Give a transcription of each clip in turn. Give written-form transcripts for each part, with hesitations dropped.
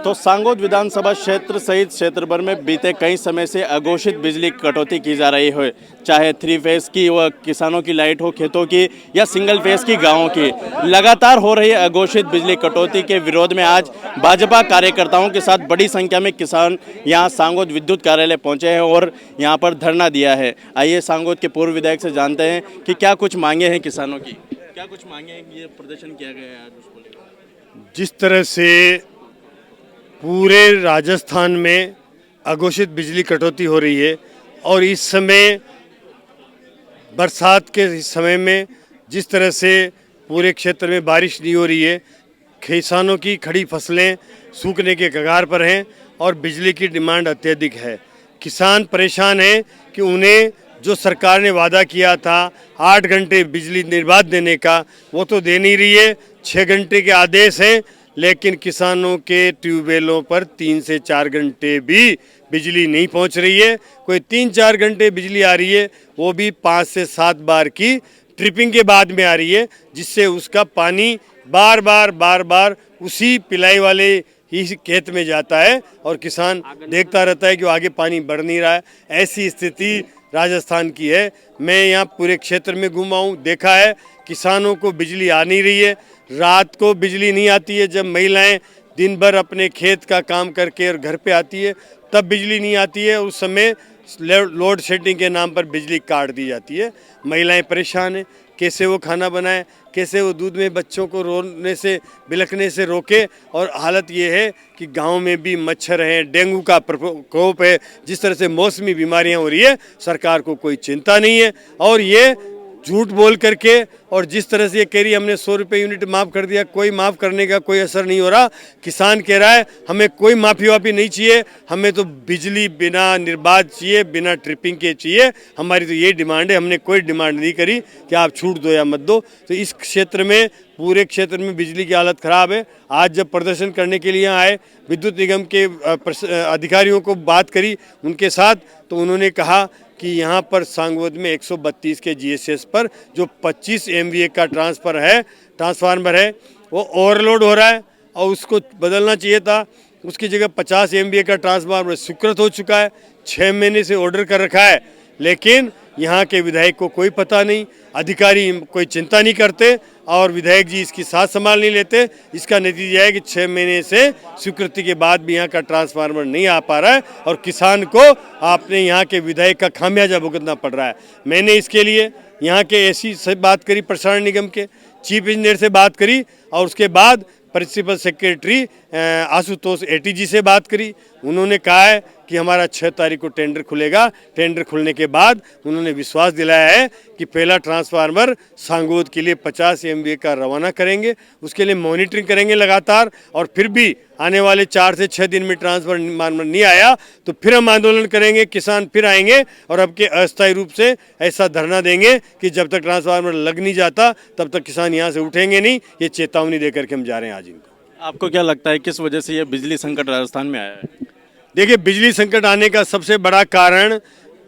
तो सांगोद विधानसभा क्षेत्र सहित क्षेत्र भर में बीते कई समय से अघोषित बिजली कटौती की जा रही है, चाहे 3 फेज की व किसानों की लाइट हो, खेतों की या सिंगल फेज की गांवों की। लगातार हो रही अघोषित बिजली कटौती के विरोध में आज भाजपा कार्यकर्ताओं के साथ बड़ी संख्या में किसान यहां सांगोद विद्युत कार्यालय पहुंचे हैं और यहां पर धरना दिया है। आइए सांगोद के पूर्व विधायक से जानते हैं कि क्या कुछ मांगे हैं किसानों की, क्या कुछ मांगे हैं, ये प्रदर्शन किया गया है आज उसको लेकर। जिस तरह से पूरे राजस्थान में अघोषित बिजली कटौती हो रही है और इस समय बरसात के समय में जिस तरह से पूरे क्षेत्र में बारिश नहीं हो रही है, किसानों की खड़ी फसलें सूखने के कगार पर हैं और बिजली की डिमांड अत्यधिक है। किसान परेशान हैं कि उन्हें जो सरकार ने वादा किया था 8 घंटे बिजली निर्बाध देने का, वो तो दे नहीं रही है। 6 घंटे के आदेश हैं, लेकिन किसानों के ट्यूबवेलों पर 3 से 4 घंटे भी बिजली नहीं पहुंच रही है। कोई 3-4 घंटे बिजली आ रही है, वो भी 5 से 7 बार की ट्रिपिंग के बाद में आ रही है, जिससे उसका पानी बार बार उसी पिलाई वाले ही खेत में जाता है और किसान देखता रहता है कि आगे पानी बढ़ नहीं रहा है। ऐसी स्थिति राजस्थान की है। मैं यहाँ पूरे क्षेत्र में घूमा हूँ, देखा है किसानों को बिजली आ नहीं रही है। रात को बिजली नहीं आती है, जब महिलाएं दिन भर अपने खेत का काम करके और घर पे आती है तब बिजली नहीं आती है। उस समय लोड शेडिंग के नाम पर बिजली काट दी जाती है। महिलाएं परेशान हैं, कैसे वो खाना बनाएं, कैसे वो दूध में बच्चों को रोने से बिलखने से रोके। और हालत ये है कि गांव में भी मच्छर हैं, डेंगू का प्रकोप है। जिस तरह से मौसमी बीमारियां हो रही है, सरकार को कोई चिंता नहीं है और ये झूठ बोल करके और जिस तरह से ये कह रही है हमने 100 रुपये यूनिट माफ़ कर दिया, कोई माफ़ करने का कोई असर नहीं हो रहा। किसान कह रहा है हमें कोई माफ़ी वाफ़ी नहीं चाहिए, हमें तो बिजली बिना निर्बाध चाहिए, बिना ट्रिपिंग के चाहिए। हमारी तो ये डिमांड है, हमने कोई डिमांड नहीं करी कि आप छूट दो या मत दो। तो इस क्षेत्र में, पूरे क्षेत्र में बिजली की हालत ख़राब है। आज जब प्रदर्शन करने के लिए आए, विद्युत निगम के अधिकारियों को बात करी उनके साथ, तो उन्होंने कहा कि यहाँ पर सांगोद में 132 के जीएसएस पर जो 25 MVA का ट्रांसफार्मर है वो ओवरलोड हो रहा है और उसको बदलना चाहिए था। उसकी जगह 50 MVA का ट्रांसफार्मर स्वीकृत हो चुका है, 6 महीने से ऑर्डर कर रखा है, लेकिन यहाँ के विधायक को कोई पता नहीं, अधिकारी कोई चिंता नहीं करते और विधायक जी इसकी साथ संभाल नहीं लेते। इसका नतीजा है कि 6 महीने से स्वीकृति के बाद भी यहाँ का ट्रांसफार्मर नहीं आ पा रहा है और किसान को आपने यहाँ के विधायक का खामियाजा भुगतना पड़ रहा है। मैंने इसके लिए यहाँ के एसी से बात करी, प्रसारण निगम के चीफ इंजीनियर से बात करी और उसके बाद प्रिंसिपल सेक्रेटरी आशुतोष ATG से बात करी। उन्होंने कहा है कि हमारा 6 तारीख को टेंडर खुलेगा। टेंडर खुलने के बाद उन्होंने विश्वास दिलाया है कि पहला ट्रांसफार्मर सांगोद के लिए 50 MVA का रवाना करेंगे। उसके लिए मॉनिटरिंग करेंगे लगातार और फिर भी आने वाले 4 से 6 दिन में ट्रांसफार्मर नहीं आया तो फिर हम आंदोलन करेंगे, किसान फिर आएंगे और अब के अस्थायी रूप से ऐसा धरना देंगे कि जब तक ट्रांसफार्मर लग नहीं जाता तब तक किसान यहाँ से उठेंगे नहीं। ये चेतावनी दे करके हम जा रहे हैं आज इनको। आपको क्या लगता है किस वजह से ये बिजली संकट राजस्थान में आया है? देखिए, बिजली संकट आने का सबसे बड़ा कारण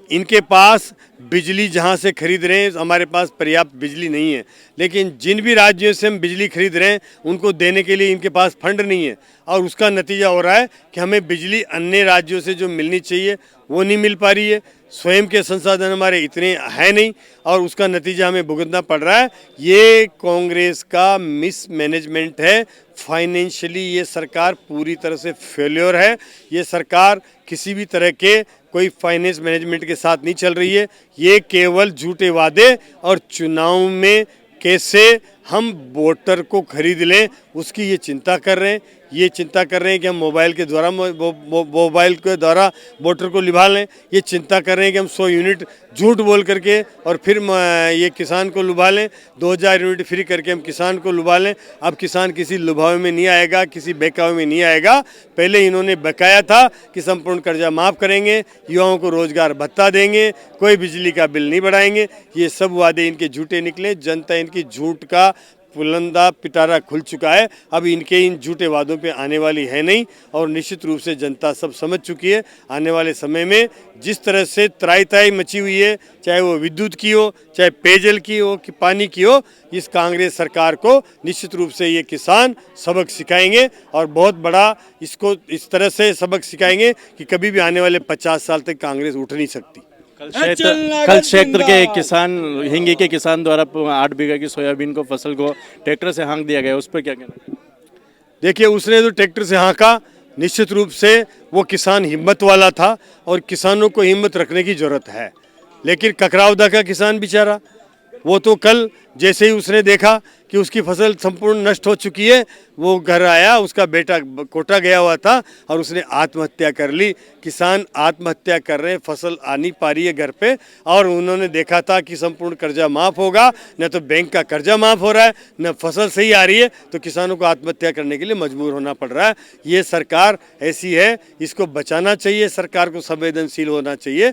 इनके पास बिजली जहाँ से खरीद रहे हैं, हमारे पास पर्याप्त बिजली नहीं है, लेकिन जिन भी राज्यों से हम बिजली खरीद रहे हैं उनको देने के लिए इनके पास फंड नहीं है और उसका नतीजा हो रहा है कि हमें बिजली अन्य राज्यों से जो मिलनी चाहिए वो नहीं मिल पा रही है। स्वयं के संसाधन हमारे इतने हैं नहीं और उसका नतीजा हमें भुगतना पड़ रहा है। ये कांग्रेस का मिसमैनेजमेंट है। फाइनेंशियली ये सरकार पूरी तरह से फेल्योर है। ये सरकार किसी भी तरह के कोई फाइनेंस मैनेजमेंट के साथ नहीं चल रही है। ये केवल झूठे वादे और चुनाव में कैसे हम वोटर को खरीद लें उसकी ये चिंता कर रहे हैं। ये चिंता कर रहे हैं कि हम मोबाइल के द्वारा वोटर को लिभा लें। ये चिंता कर रहे हैं कि हम 100 यूनिट झूठ बोल करके और फिर ये किसान को लुभा लें, 2000 यूनिट फ्री करके हम किसान को लुभा लें। अब किसान किसी लुभावे में नहीं आएगा, किसी बहकावे में नहीं आएगा। पहले इन्होंने बकाया था कि संपूर्ण कर्जा माफ़ करेंगे, युवाओं को रोजगार भत्ता देंगे, कोई बिजली का बिल नहीं बढ़ाएंगे। ये सब वादे इनके झूठे निकले। जनता इनकी झूठ का पुलंदा पिटारा खुल चुका है। अब इनके इन झूठे वादों पे आने वाली है नहीं और निश्चित रूप से जनता सब समझ चुकी है। आने वाले समय में जिस तरह से त्राई त्राई मची हुई है, चाहे वो विद्युत की हो, चाहे पेयजल की हो कि पानी की हो, इस कांग्रेस सरकार को निश्चित रूप से ये किसान सबक सिखाएंगे और बहुत बड़ा इसको इस तरह से सबक सिखाएंगे कि कभी भी आने वाले 50 साल तक कांग्रेस उठ नहीं सकती। कल क्षेत्र के किसान हिंगी के किसान द्वारा 8 बीघा की सोयाबीन को फसल को ट्रैक्टर से हाँक दिया गया, उस पर क्या कहना है? देखिए, उसने जो ट्रैक्टर से हाँका, निश्चित रूप से वो किसान हिम्मत वाला था और किसानों को हिम्मत रखने की जरूरत है। लेकिन ककरावदा का किसान बेचारा, वो तो कल जैसे ही उसने देखा कि उसकी फसल संपूर्ण नष्ट हो चुकी है, वो घर आया, उसका बेटा कोटा गया हुआ था और उसने आत्महत्या कर ली। किसान आत्महत्या कर रहे हैं, फसल आ नहीं पा रही है घर पे, और उन्होंने देखा था कि संपूर्ण कर्जा माफ़ होगा, न तो बैंक का कर्जा माफ़ हो रहा है, न फसल सही आ रही है, तो किसानों को आत्महत्या करने के लिए मजबूर होना पड़ रहा है। ये सरकार ऐसी है, इसको बचाना चाहिए, सरकार को संवेदनशील होना चाहिए।